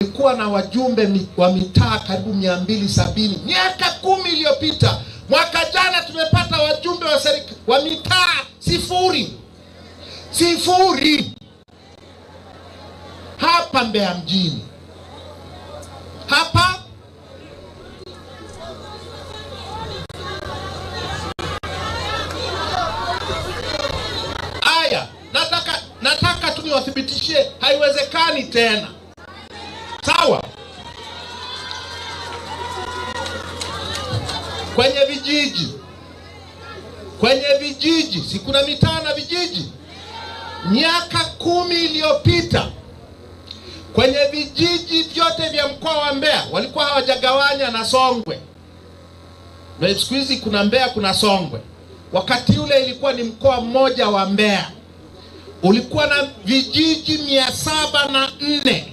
Kulikuwa na wajumbe wa mitaa karibu 270 miaka 10 iliyopita. Mwaka jana tumepata wajumbe wa mitaa sifuri hapa Mbeya mjini. Hapa aya, nataka tu niwathibitishie haiwezekani tena. Sawa? Kwenye vijiji, si kuna mitaa na vijiji? Miaka 10 iliyopita kwenye vijiji vyote vya mkoa wa Mbeya walikuwa hawajagawanya na Songwe. Na siku hizi kuna Mbeya, kuna Songwe. Wakati ule ilikuwa ni mkoa mmoja wa Mbeya. Ulikuwa na vijiji 704.